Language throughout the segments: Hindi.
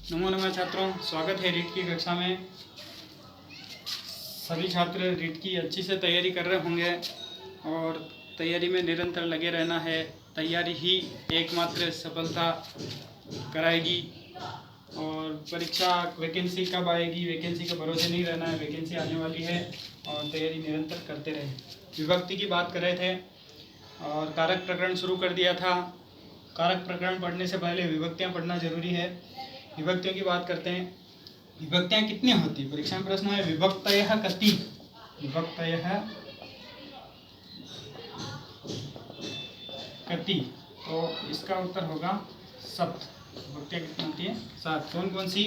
नमो नमः छात्रों, स्वागत है रीट की कक्षा में। सभी छात्र रीट की अच्छी से तैयारी कर रहे होंगे और तैयारी में निरंतर लगे रहना है। तैयारी ही एकमात्र सफलता कराएगी। और परीक्षा वैकेंसी कब आएगी, वैकेंसी के भरोसे नहीं रहना है। वैकेंसी आने वाली है और तैयारी निरंतर करते रहे। विभक्ति की बात कर रहे थे और कारक प्रकरण शुरू कर दिया था। कारक प्रकरण पढ़ने से पहले विभक्तियाँ पढ़ना जरूरी है। विभक्तियों की बात करते हैं। विभक्तियाँ कितनी होती है? परीक्षा में प्रश्न है विभक्तयः कति। विभक्तयः कति, तो इसका उत्तर होगा सप्त। विभक्तियाँ कितनी होती है? 7। कौन कौन सी?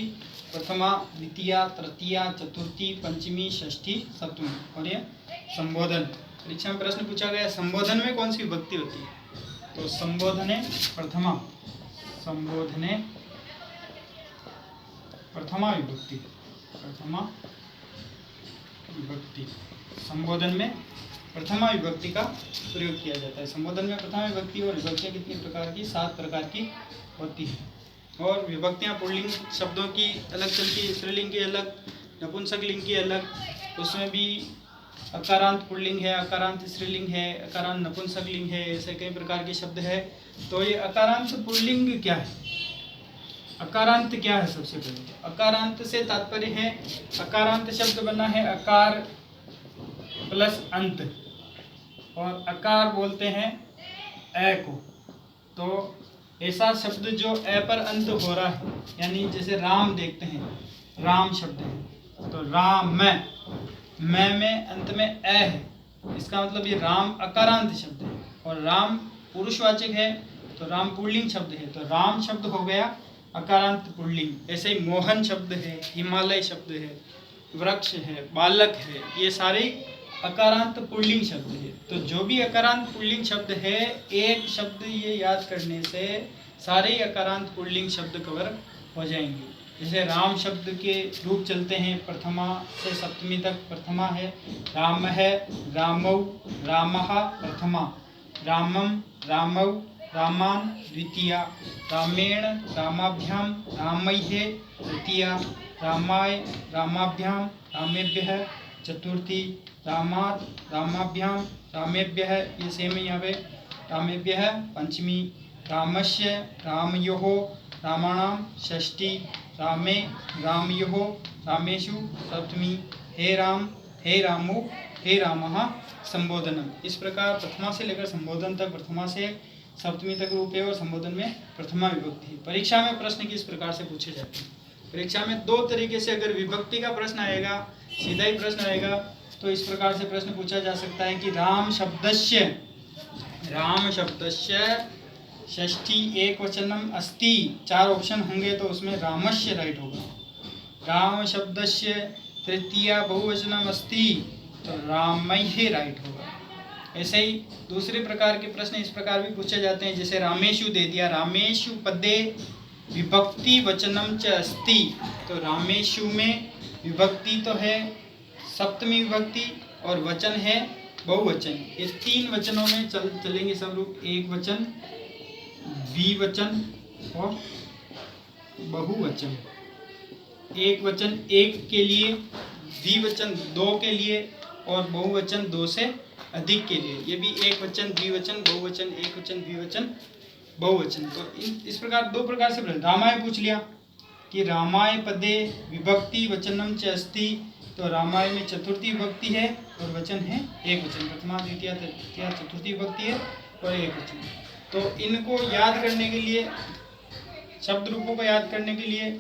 प्रथमा, द्वितीया, तृतीया, चतुर्थी, पंचमी, षष्ठी, सप्तमी। और ये संबोधन। परीक्षा में प्रश्न पूछा गया संबोधन में कौन सी विभक्ति होती है? तो संबोधने प्रथमा, संबोधने प्रथमा विभक्ति, प्रथमा विभक्ति। संबोधन में प्रथमा विभक्ति का प्रयोग किया जाता है। संबोधन में प्रथमा विभक्ति। और विभक्तियाँ कितनी प्रकार की? 7 प्रकार की होती है। और विभक्तियाँ पुल्लिंग शब्दों की अलग चलती है, स्त्रीलिंग की अलग, नपुंसक लिंग की अलग। उसमें भी अकारांत पुल्लिंग है, अकारांत स्त्रीलिंग है, अकारांत नपुंसक लिंग है, ऐसे कई प्रकार के शब्द है। तो ये अकारांत पुल्लिंग क्या है? अकारांत क्या है? सबसे पहले अकारांत से तात्पर्य है, अकारांत शब्द बना है अकार प्लस अंत, और अकार बोलते हैं ए को। तो ऐसा शब्द जो ए पर अंत हो रहा है, यानी जैसे राम देखते हैं, राम शब्द है तो राम में अंत में ए है, इसका मतलब ये राम अकारांत शब्द है। और राम पुरुषवाचक है तो राम पुल्लिंग शब्द है, तो राम शब्द हो गया अकारांत पुल्लिंग। ऐसे ही मोहन शब्द है, हिमालय शब्द है, वृक्ष है, बालक है, ये सारे अकारांत पुल्लिंग शब्द है। तो जो भी अकारांत पुल्लिंग शब्द है, एक शब्द ये याद करने से सारे अकारांत पुल्लिंग शब्द कवर हो जाएंगे। जैसे राम शब्द के रूप चलते हैं, प्रथमा से सप्तमी तक। प्रथमा है राम है, रामौ, रामः प्रथमा, रामम, रामौ, रामान द्वितीया, रामेण, रामाभ्याम, रामैः तृतीया, रामाय, रामाभ्याम, रामेभ्यः चतुर्थी, रामात्, रामाभ्याम, रामेभ्यः, ये सेम ही यहाँ पे, रामेभ्यः पंचमी, रामस्य, रामयोः, रामाणाम षष्ठी, रामे, रामयोः, रामेषु सप्तमी। हे राम, हे रामो, हे रामः संबोधनम। इस प्रकार प्रथमा से लेकर संबोधन तक, प्रथमा से सप्तमी तक रूप है और संबोधन में प्रथमा विभक्ति। परीक्षा में प्रश्न किस प्रकार से पूछे जाते हैं? परीक्षा में 2 तरीके से, अगर विभक्ति का प्रश्न आएगा, सीधा ही प्रश्न आएगा, तो इस प्रकार से प्रश्न पूछा जा सकता है कि राम शब्दस्य षष्ठी एक वचनम अस्ति। 4 ऑप्शन होंगे तो उसमें रामस्य राइट होगा। राम शब्दस्य तृतीया बहुवचनम अस्ति, तो रामैः राइट होगा। ऐसे ही दूसरे प्रकार के प्रश्न इस प्रकार भी पूछे जाते हैं, जैसे रामेषु दे दिया, रामेषु पदे विभक्ति वचनम च अस्ति। तो रामेषु में विभक्ति तो है सप्तमी विभक्ति और वचन है बहुवचन। इस 3 वचनों में चलेंगे सब रूप, एक वचन, द्विवचन और बहुवचन। एक वचन 1 के लिए, द्विवचन 2 के लिए और बहुवचन 2 से अधिक के लिए। ये भी एक वचन, द्विवचन, बहुवचन, एक वचन, द्विवचन, बहुवचन। तो इस प्रकार 2 प्रकार से रामाय पूछ लिया कि रामाय पदे विभक्ति वचनम च अस्ति, तो रामाय में चतुर्थी विभक्ति है और वचन है एक वचन। प्रथमा, द्वितीया, तृतीया, चतुर्थी विभक्ति है और एक वचन। तो इनको याद करने के लिए, शब्द रूपों को याद करने के लिए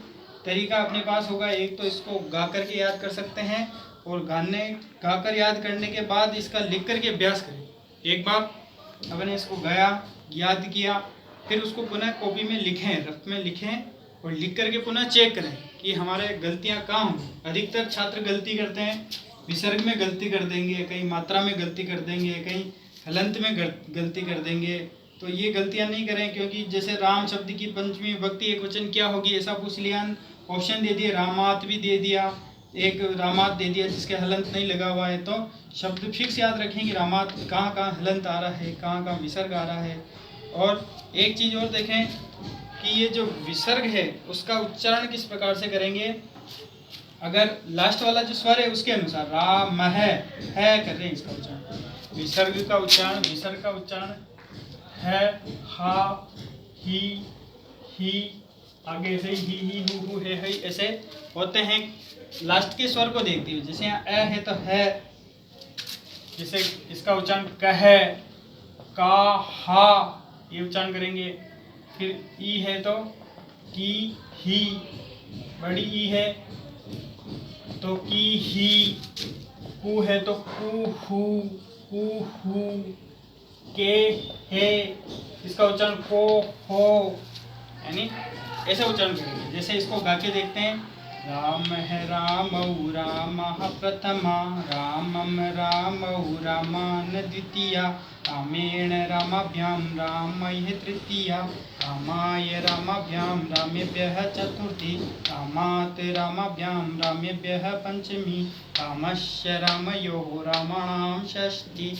तरीका अपने पास होगा। एक तो इसको गा करके याद कर सकते हैं, और गाकर याद करने के बाद इसका लिख करके अभ्यास करें। एक बार अपने इसको गाया, याद किया, फिर उसको पुनः कॉपी में लिखें, रफ में लिखें और लिख करके पुनः चेक करें कि हमारे गलतियां कहाँ होंगी। अधिकतर छात्र गलती करते हैं, विसर्ग में गलती कर देंगे, कहीं मात्रा में गलती कर देंगे, कहीं हलंत में गलती कर देंगे। तो ये गलतियां नहीं करें, क्योंकि जैसे राम शब्द की पंचमी विभक्ति एक वचन क्या होगी ऐसा पूछ लिया, ऑप्शन दे दिए, रामात भी दे दिया, एक रामात दे दिया जिसके हलंत नहीं लगा हुआ है। तो शब्द फिक्स याद रखें कि रामात कहाँ कहाँ हलंत आ रहा है, कहाँ कहाँ विसर्ग आ रहा है। और एक चीज़ और देखें कि ये जो विसर्ग है उसका उच्चारण किस प्रकार से करेंगे। अगर लास्ट वाला जो स्वर है उसके अनुसार राम है कर रहे हैं इसका उच्चारण। विसर्ग का उच्चारण है, हा, ही, आगे से ही हु है ऐसे होते हैं। लास्ट के स्वर को देखते हुए, जैसे यहाँ ए है तो है, जैसे इसका उच्चारण कह, का, हा ये उच्चारण करेंगे। फिर ई है तो की, ही, बड़ी ई है तो की, ही, कु है तो कु, हु, के, हे, इसका उच्चारण को, हो, यानी ऐसे उच्चारण करेंगे। जैसे इसको गा के देखते हैं। राम है रामौ रामः प्रथमा, रामं रामौ रामान द्वितीया, रामेण रामाभ्यां रामैः तृतीया, रामाय रामाभ्यां रामेभ्यः चतुर्थी, रामात् रामाभ्यां रामेभ्यः पंचमी, रामस्य रामयोः रामाणां षष्ठी,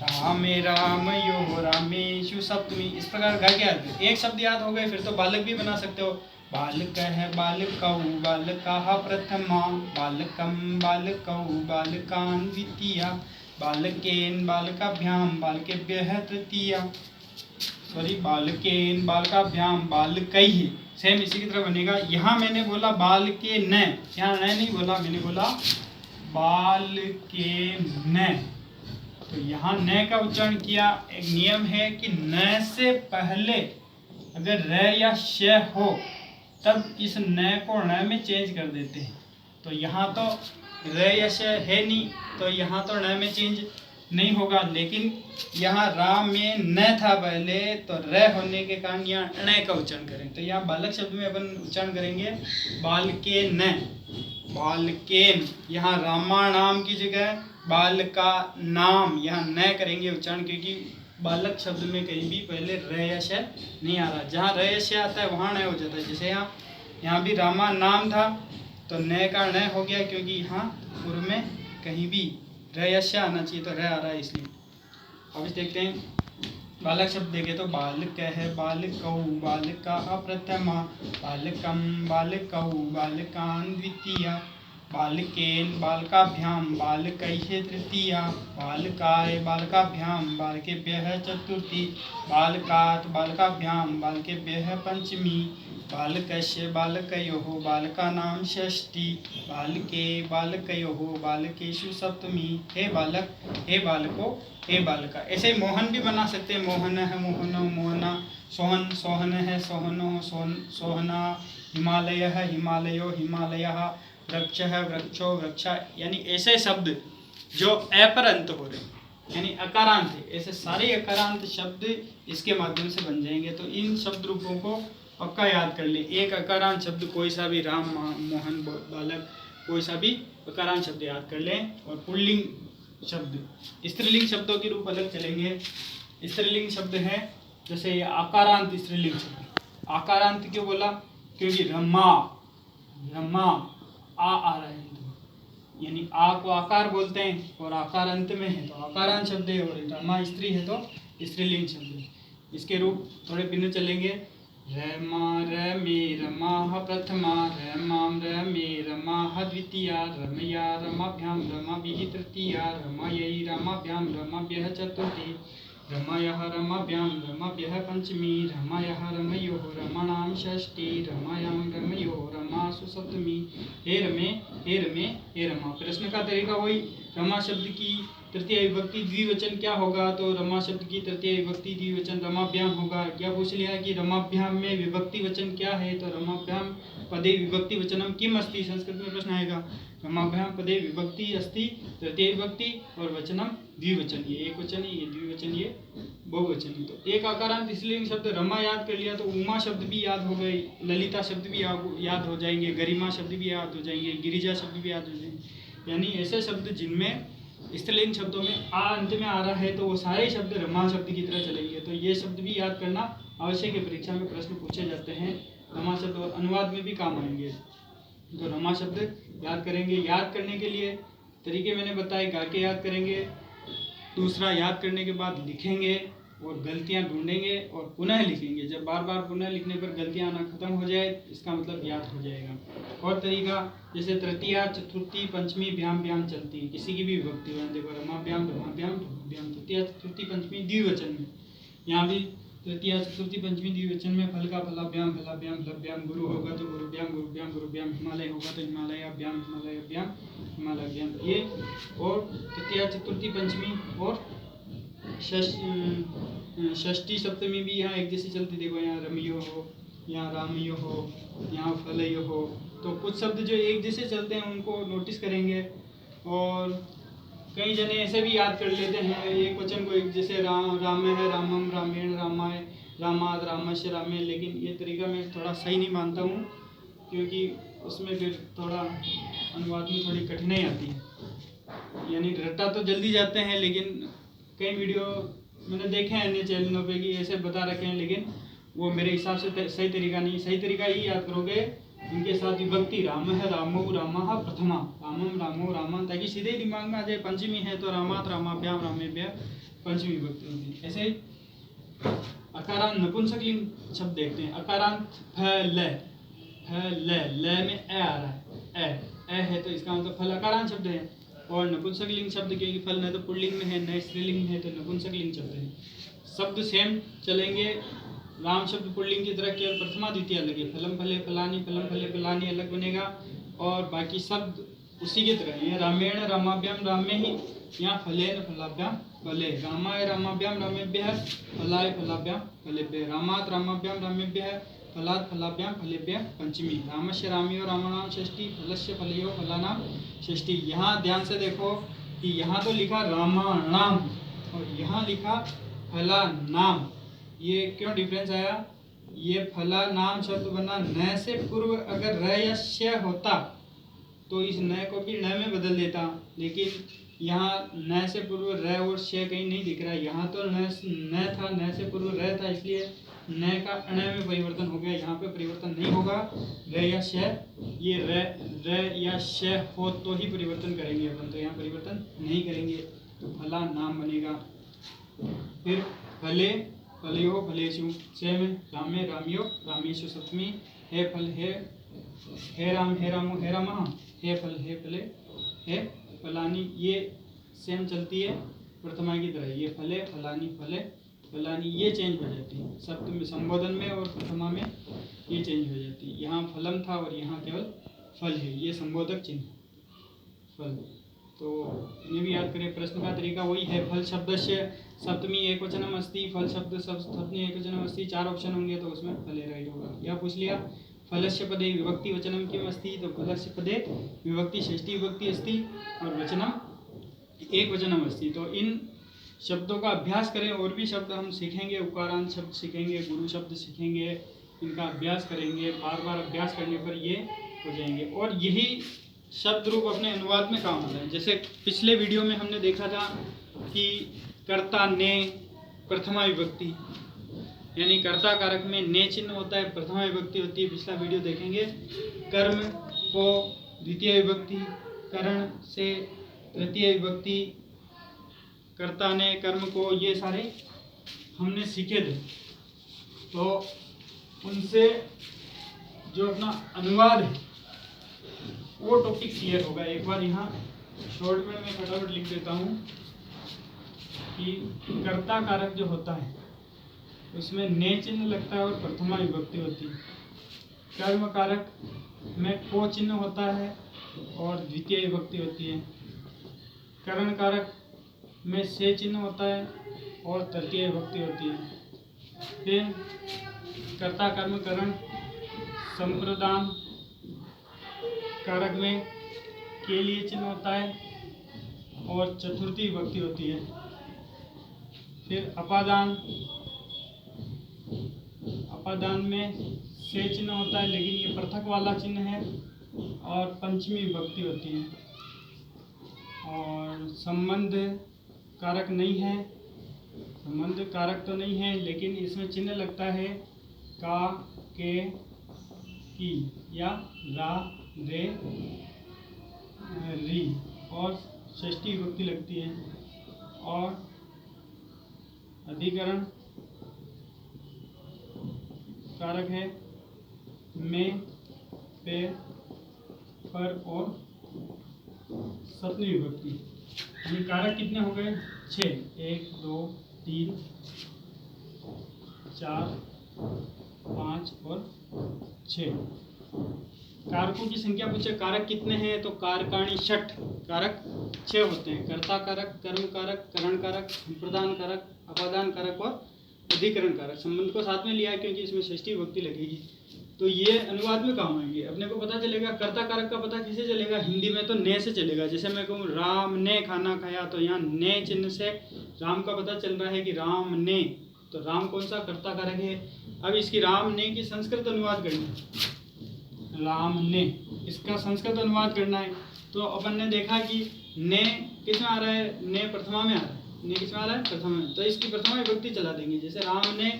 रामे रामयोः रामेषु सप्तमी। इस प्रकार गा के आते। एक शब्द याद हो गए फिर तो बालक भी बना सकते हो। बालकः बालकौ बालकाः प्रथमा, बालकं बालकौ बालकान् द्वितीया, बालकेन बालकाभ्यां बालकेभ्यः तृतीया, बालकेन बालकाभ्यां बालकैः। सेम इसी की तरह बनेगा। यहाँ मैंने बोला बाल के न, यहाँ न नहीं बोला, मैंने बोला बाल के न। तो यहाँ न का उच्चारण किया। एक नियम है कि न से पहले अगर र या श हो तब इस न को ण में चेंज कर देते हैं। तो यहाँ तो र या श है नहीं, तो यहाँ तो ण में चेंज नहीं होगा। लेकिन यहाँ राम में न था पहले, तो र होने के कारण यहाँ ण का उच्चारण करें। तो यहाँ बालक शब्द में अपन उच्चारण करेंगे बाल के न, बाल केन। यहाँ रामा नाम की जगह बाल का नाम, यहाँ न करेंगे उच्चारण, क्योंकि बालक शब्द में कहीं भी पहले र या श नहीं आ रहा। जहाँ र या श आता है वहाँ न हो जाता है। जैसे यहाँ भी रामा नाम था तो न का न हो गया, क्योंकि यहाँ पूर्व में कहीं भी र या श आना चाहिए, तो र आ रहा है इसलिए। अब इस देखते हैं बालक शब्द देखे तो बालकः बालकौ बालकाः प्रथमा, बालकं बालकौ बालकान् द्वितीया, बालकेन बालकाभ्यां बालकैः तृतीया, बालकाय बालकाभ्यां बालकेभ्यः चतुर्थी, बालकात् बालकाभ्यां बालकेभ्यः पंचमी, बालकस्य बालकयोः बालकानां षष्ठी, बालके बालकयोः बालकेषु सप्तमी। हे बालक, हे बालको, हे बालका। ऐसे मोहन भी बना सकते हैं। मोहन है मोहनो मोहना, सोहन सोहन है सोहनो सोहना, हिमालय है हिमालयो हिमालयः, वृक्ष है वृक्षो वृक्षा। यानी ऐसे शब्द जो अ पर अंत हो रहे यानी अकारांत है, ऐसे सारे अकारांत शब्द इसके माध्यम से बन जाएंगे। तो इन शब्द रूपों को पक्का याद कर ले। एक अकारांत शब्द कोई सा भी, राम मोहन बालक, कोई सा भी अकारांत शब्द याद कर लें। और पुल्लिंग शब्द, स्त्रीलिंग शब्दों के रूप अलग चलेंगे। स्त्रीलिंग शब्द है जैसे ये आकारांत स्त्रीलिंग शब्द। आकारांत क्यों बोला? क्योंकि रमा, रमा आ रहा है, यानी आ को आकार बोलते हैं और आकार अंत में है तो आकारांत शब्द है, और रमा स्त्री है तो स्त्रीलिंग शब्द है। इसके रूप थोड़े भिन्न चलेंगे। रमा रमे रमाः प्रथमा, रमां रमे रमाः द्वितीया, रमया रमाभ्यां रमाभिः तृतीया, रमयै रमाभ्यां रमाभ्यः चतुर्थी, रमयः रमाभ्यां रमाभ्यः पंचमी, रमयः रमयोः रमाणां षष्ठी, रमायां रमयोः रमासु सप्तमी। हे रमे हे रमे हे रमा। प्रश्न का तरीका वही। रमा शब्द की तृतीय विभक्ति द्विवचन क्या होगा? तो रमा शब्द की तृतीय विभक्ति द्विवचन रमाभ्याम होगा। क्या पूछ लिया कि रमाभ्याम में विभक्ति वचन क्या है? तो रमाभ्याम पदे विभक्ति वचनम किम अस्ति, संस्कृत में प्रश्न आएगा। रमाभ्याम पदे विभक्ति अस्ति तृतीय विभक्ति और वचनम द्विवचन, ये एक वचन ये द्विवचन ये बहुवचन। तो एक आकारांत स्त्रीलिंग शब्द रमा याद कर लिया तो उमा शब्द भी याद हो गए, ललिता शब्द भी याद हो जाएंगे, गरिमा शब्द भी याद हो जाएंगे, गिरिजा शब्द भी याद हो जाएंगे। यानी ऐसे शब्द जिनमें स्त्रीलिंग शब्दों में आ अंत में आ रहा है तो वो सारे शब्द रमा शब्द की तरह चलेंगे। तो ये शब्द भी याद करना आवश्यक है, परीक्षा में प्रश्न पूछे जाते हैं। रमा शब्द और अनुवाद में भी काम आएंगे। तो रमा शब्द याद करेंगे। याद करने के लिए तरीके मैंने बताए, गा के याद करेंगे, दूसरा याद करने के बाद लिखेंगे, और गलतियां ढूंढेंगे और पुनः लिखेंगे। जब बार बार पुनः लिखने पर गलतियां आना खत्म हो जाए, इसका मतलब याद हो जाएगा। और तरीका, जैसे तृतीया, चतुर्थी, पंचमी भ्याम भ्याम चलती है, किसी की भी विभक्ति हो, देखो रमाभ्याम, रमाभ्याम, रमाभ्याम, तृतीया, चतुर्थी, पंचमी द्विवचन में, यहाँ भी तृतीया, चतुर्थी, पंचमी द्विवचन में फल का फलाभ्याम, फलाभ्याम, फलाभ्याम, गुरु होगा तो गुरुभ्याम, गुरुभ्याम, गुरुभ्याम, हिमालय होगा तो हिमालयाभ्याम, हिमालयाभ्याम, हिमालयाभ्याम, ये। और तृतीया, चतुर्थी, पंचमी और षष्ठी, सप्तमी भी यहाँ एक जैसी चलती। देखो यहाँ रमियो हो, यहाँ रामियो हो, यहाँ फलयो हो, तो कुछ शब्द जो एक जैसे चलते हैं उनको नोटिस करेंगे। और कई जने ऐसे भी याद कर लेते हैं एक वचन को, एक जैसे राम है, रामम, रामेण, रामाय, रामाद, रामस्य, रामे, लेकिन ये तरीका मैं थोड़ा सही नहीं मानता हूँ, क्योंकि उसमें फिर थोड़ा अनुवाद में थोड़ी कठिनाई आती है। यानी रट्टा तो जल्दी जाते हैं, लेकिन कई वीडियो मैंने देखे हैं अन्य चैनलों पे कि ऐसे बता रखे हैं, लेकिन वो मेरे हिसाब से सही तरीका नहीं। सही तरीका ही याद करोगे, इनके साथ विभक्ति राम है, रामो, रामः, प्रथमा, रामम, रामो, रामा, ताकि सीधे दिमाग में आ जाए। पंचमी है तो रामात, रामाभ्याम, रामेभ्य, पंचमी विभक्ति होती है। ऐसे अकारांत नपुंसकलिंग शब्द देखते हैं। अकारांत फल, ल में ए आ रहा है, ए है तो इसका मतलब फल अकारांत शब्द है। और नपुंसकलिंग शब्द, क्योंकि फल न तो पुल्लिंग में है न स्त्रीलिंग में है, तो नपुंसकलिंग शब्द है। शब्द सेम चलेंगे। राम शब्द पुल्लिंग की तरह केवल प्रथमा द्वितीय अलग है, फलम फले फलानी, फलम फले फलानी अलग बनेगा, और बाकी शब्द उसी की तरह है। रामेण, रामाभ्याम, रामे ही, यहाँ फलेन, फलाभ्याम, फले, रामाय, रामाभ्याम, रामेभ्यः, फलाय, फलाभ्याम, फलेभ्यः, रामात, रामाभ्याम, रामेभ्यः, फलात, फलाभ्याम, फलेभ्यः, पंचमी, रामस्य, रामयो, रामाणाम, षष्ठी, फलस्य, फलयो, फलानाम, षष्ठी। यहाँ ध्यान से देखो कि यहाँ तो लिखा रामाणाम और यहाँ लिखा फलानाम। ये क्यों डिफरेंस आया? ये फला नाम शब्द बना न से पूर्व अगर र या श होता तो इस न को भी न में बदल देता, लेकिन यहाँ न से पूर्व र और श कहीं नहीं दिख रहा है। यहाँ तो न था, न से पूर्व र था, इसलिए न का अण में परिवर्तन हो गया। यहाँ पे परिवर्तन नहीं होगा। र या श, ये र या श हो तो ही परिवर्तन करेंगे अपन, तो यहाँ परिवर्तन नहीं करेंगे, तो फला नाम बनेगा। फिर फले, फलयो, फलेषु, सेम, रामे, रामियो, रामेषु, सप्तमी, हे फल, हे राम, हे रामो, हे रामः, हे फल, हे फले, हे फलानी, ये सेम चलती है प्रथमा की तरह। ये फले, फलानी, फले, फलानी, ये चेंज हो जाती है सप्तमी संबोधन में, और प्रथमा में ये चेंज हो जाती है। यहाँ फलम था और यहाँ केवल फल है, ये संबोधक चिन्ह फल। तो इन्हें भी याद करें। प्रश्न का तरीका वही है। फल शब्द से सप्तमी एकवचनम अस्ति, फल शब्द सप्तमी एकवचनम अस्ति, 4 ऑप्शन होंगे तो उसमें फले राइट होगा। यह पूछ लिया फलस्य पदे विभक्ति वचनम किम अस्ति, तो फलस्य पदे विभक्ति षष्ठी विभक्ति अस्ति और वचनम एक वचनम अस्ति। तो इन शब्दों का अभ्यास करें। और भी शब्द हम सीखेंगे, उकारांत शब्द सीखेंगे, गुरु शब्द सीखेंगे, इनका अभ्यास करेंगे। बार बार अभ्यास करने पर ये हो जाएंगे और यही शब्द रूप अपने अनुवाद में काम आता है। जैसे पिछले वीडियो में हमने देखा था कि कर्ता ने प्रथमा विभक्ति, यानी कर्ता कारक में ने चिन्ह होता है, प्रथमा विभक्ति होती है। पिछला वीडियो देखेंगे। कर्म को द्वितीय विभक्ति, करण से तृतीय विभक्ति, कर्ता ने, कर्म को, ये सारे हमने सीखे थे। तो उनसे जो अपना अनुवाद है वो टॉपिक क्लियर होगा। एक बार यहाँ शॉर्ट में मैं फटाफट लिख देता हूँ कि कर्ता कारक जो होता है उसमें ने चिन्ह लगता है और प्रथमा विभक्ति होती है। कर्म कारक में को चिन्ह होता है और द्वितीय विभक्ति होती है। करण कारक में से चिन्ह होता है और तृतीय विभक्ति होती है। फिर कर्ता कर्म करण संप्रदान कारक में के लिए चिन्ह होता है और चतुर्थी विभक्ति होती है। फिर अपादान, अपादान में से चिन्ह होता है लेकिन ये पृथक वाला चिन्ह है और पंचमी विभक्ति होती है। और संबंध कारक नहीं है, संबंध कारक तो नहीं है लेकिन इसमें चिन्ह लगता है का, के, की या रा, रे, री, और षष्ठी विभक्ति लगती है। और अधिकरण कारक है में, पे, पर और सप्तमी विभक्ति। ये कारक कितने हो गए? 6। 1 2 3 4 5 और 6। कारकों की संख्या पूछे कारक कितने हैं, तो कारकाणी षट, कारक 6 होते हैं। कर्ता कारक, कर्म कारक, करण कारक, संप्रदान कारक, अपादान कारक और अधिकरण कारक। संबंध को साथ में लिया है क्योंकि इसमें षष्ठी विभक्ति लगेगी। तो ये अनुवाद में काम आएंगे। अपने को पता चलेगा कर्ता कारक का पता किसे चलेगा? हिंदी में तो ने से चलेगा। जैसे मैं कहूँ राम ने खाना खाया, तो यहाँ ने चिन्ह से राम का पता चल रहा है कि राम ने, तो राम कौन सा कर्ता कारक है। अब इसकी राम ने की संस्कृत अनुवाद करना है, राम ने, इसका संस्कृत अनुवाद करना है। तो अपन ने देखा कि ने किस में आ रहा है? ने प्रथमा में आ रहा है। ने किस में आ रहा है? प्रथमा में। तो इसकी प्रथमा विभक्ति चला देंगे। जैसे राम ने,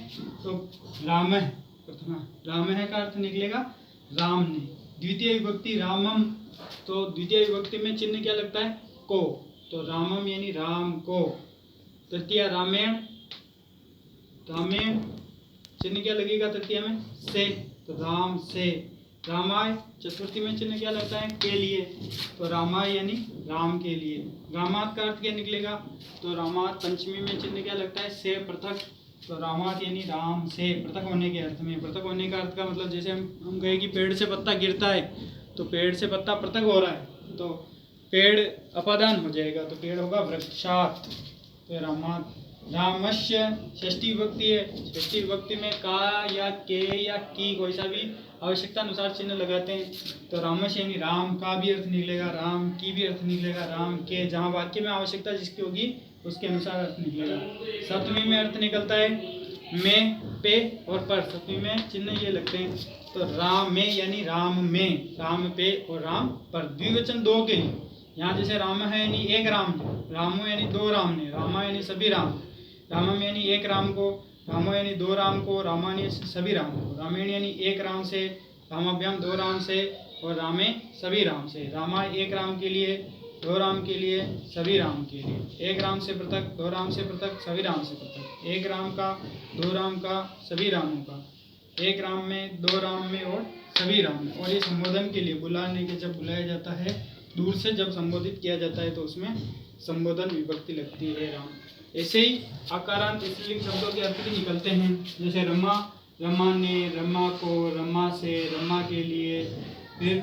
तो राम है प्रथमा, राम है का अर्थ निकलेगा राम ने। द्वितीय विभक्ति रामम, तो द्वितीय विभक्ति में चिन्ह क्या लगता है? को, तो रामम यानी राम को। तृतीय रामेण, रामेण चिन्ह क्या लगेगा तृतीय में? से, तो राम से। रामाय चतुर्थी में चिन्ह क्या लगता है? के लिए, तो रामाय यानी राम के लिए। रामात का अर्थ क्या निकलेगा? तो रामात पंचमी में चिन्ह क्या लगता है? से पृथक, तो रामात यानी राम से, पृथक होने के अर्थ में। पृथक होने का अर्थ का मतलब जैसे हम कहें कि पेड़ से पत्ता गिरता है, तो पेड़ से पत्ता पृथक हो रहा है, तो पेड़ अपादान हो जाएगा, तो पेड़ होगा वृक्षात। तो रामात। रामस्य षष्ठी विभक्ति है। षष्ठी विभक्ति में का या के या की कोई सा भी आवश्यकता अनुसार चिन्ह लगाते हैं। तो रामस्य यानी राम का भी अर्थ निकलेगा, राम की भी अर्थ निकलेगा, राम के, जहाँ वाक्य में आवश्यकता जिसकी होगी उसके अनुसार अर्थ निकलेगा। सप्तमी में अर्थ निकलता है में, पे और पर। सप्तमी में चिन्ह ये लगते हैं। तो राम में यानी राम में, राम पे और राम पर। द्विवचन दो के लिए, यहाँ जैसे राम है यानी एक राम, रामो यानी दो राम ने, रामा यानी सभी राम, रामम यानी एक राम को, रामो यानी दो राम को, रामा यानी सभी राम को, रामेण यानी एक राम से, रामाभ्याम दो राम से और रामे सभी राम से। रामा एक राम के लिए, दो राम के लिए, सभी राम के लिए। एक राम से पृथक, दो राम से पृथक, सभी राम से पृथक। एक राम का, दो राम का, सभी रामों का। एक राम में, दो राम में और सभी राम में। और ये संबोधन के लिए, बुलाने के, जब बुलाया जाता है, दूर से जब संबोधित किया जाता है तो उसमें संबोधन विभक्ति लगती है राम। ऐसे ही आकारांत स्त्रीलिंग शब्दों के अर्थ भी निकलते हैं। जैसे रमा, रमा ने, रमा को, रमा से, रमा के लिए, फिर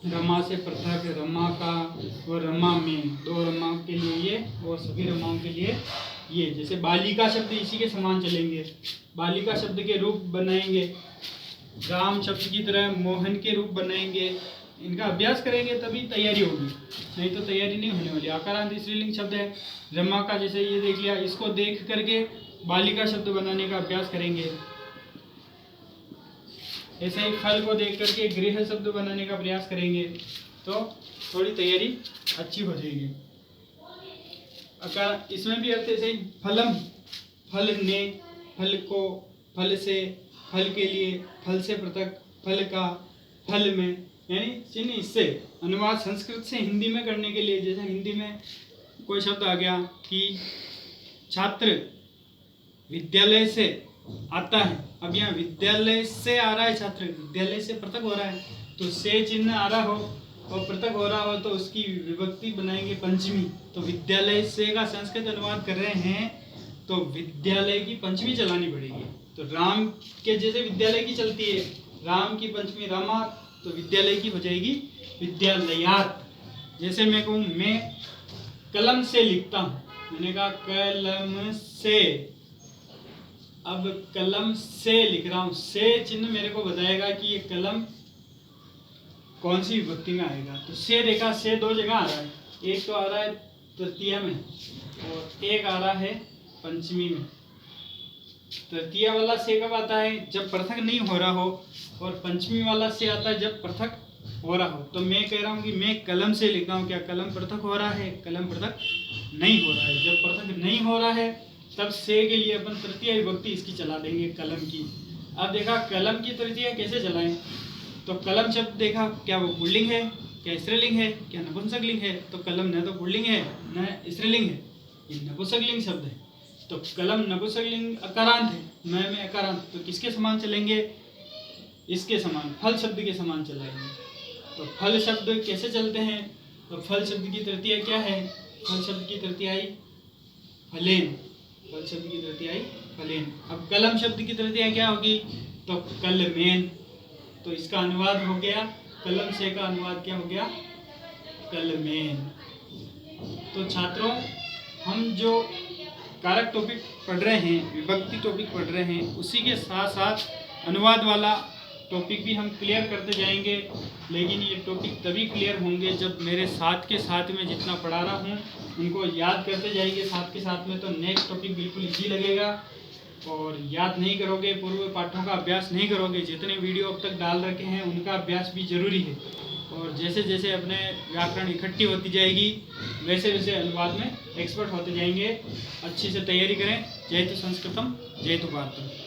रमा से पृथक, रमा का, और रमा में, दो रमा के लिए ये और सभी रमाओं के लिए ये। जैसे बालिका शब्द इसी के समान चलेंगे। बालिका शब्द के रूप बनाएंगे, राम शब्द की तरह मोहन के रूप बनाएंगे। इनका अभ्यास करेंगे तभी तैयारी होगी, नहीं तो तैयारी नहीं होने वाली। आकारांत स्त्रीलिंग शब्द है रमा का, जैसे ये देख लिया, इसको देख करके बालिका शब्द बनाने का अभ्यास करेंगे। ऐसे ही फल को देख करके गृह शब्द बनाने का प्रयास करेंगे तो थोड़ी तैयारी अच्छी हो जाएगी। इसमें भी अर्थ ऐसे ही फलम, फल ने, फल को, फल से, फल के लिए, फल से पृथक, फल का, फल में, यानी चिन्ह इससे। अनुवाद संस्कृत से हिंदी में करने के लिए, जैसे हिंदी में कोई शब्द आ गया कि छात्र विद्यालय से आता है, अब यहाँ विद्यालय से आ रहा है, छात्र विद्यालय से पृथक हो रहा है, तो से चिन्ह आ रहा हो और पृथक हो रहा हो तो उसकी विभक्ति बनाएंगे पंचमी। तो विद्यालय से का संस्कृत अनुवाद कर रहे हैं तो विद्यालय की पंचमी चलानी पड़ेगी। तो राम के जैसे विद्यालय की चलती है, राम की पंचमी रामा, तो विद्यालय की हो जाएगी विद्यालयात। जैसे मैं कहूँ मैं कलम से लिखता हूँ, मैंने कहा कलम से, अब कलम से लिख रहा हूँ, से चिन्ह मेरे को बताएगा कि ये कलम कौन सी विभक्ति में आएगा। तो से देखा, से दो जगह आ रहा है, एक तो आ रहा है तृतीया में और एक आ रहा है पंचमी में। तृतीया वाला से कब आता है? जब पृथक नहीं हो रहा हो, और पंचमी वाला से आता है जब पृथक हो रहा हो। तो मैं कह रहा हूँ कि मैं कलम से लिखता हूँ, क्या कलम पृथक हो रहा है? कलम पृथक नहीं हो रहा है। जब पृथक नहीं हो रहा है तब से के लिए अपन तृतीय विभक्ति इसकी चला देंगे, कलम की। अब देखा कलम की तृतीय कैसे चलाएं, तो कलम शब्द देखा, क्या वो पुल्लिंग है, क्या स्त्रीलिंग है, क्या नपुंसकलिंग है? तो कलम न तो पुल्लिंग है न स्त्रीलिंग है, ये नपुंसकलिंग शब्द है। तो कलम नपुंसकलिंग अकारांत है, में अकारांत, तो किसके समान चलेंगे? इसके समान, फल शब्द के समान चलाएंगे। तो फल शब्द कैसे चलते हैं? तो फल शब्द की तृतीया क्या है? फल शब्द की तृतीया आई फलेन, फल शब्द की तृतीया आई फलेन। अब कलम शब्द की तृतीया क्या होगी? तो कलमेन। तो इसका अनुवाद हो गया, कलम से का अनुवाद क्या हो गया? कलमेन। तो छात्रों, हम जो कारक टॉपिक पढ़ रहे हैं, विभक्ति टॉपिक पढ़ रहे हैं, उसी के साथ साथ अनुवाद वाला टॉपिक भी हम क्लियर करते जाएंगे। लेकिन ये टॉपिक तभी क्लियर होंगे जब मेरे साथ के साथ में जितना पढ़ा रहा हूँ उनको याद करते जाएंगे साथ के साथ में, तो नेक्स्ट टॉपिक बिल्कुल इजी लगेगा। और याद नहीं करोगे, पूर्व पाठों का अभ्यास नहीं करोगे, जितने वीडियो अब तक डाल रखे हैं उनका अभ्यास भी जरूरी है। और जैसे जैसे अपने व्याकरण इकट्ठी होती जाएगी वैसे वैसे अनुवाद में एक्सपर्ट होते जाएंगे। अच्छी से तैयारी करें। जय तो संस्कृतम, जय तो भारतम।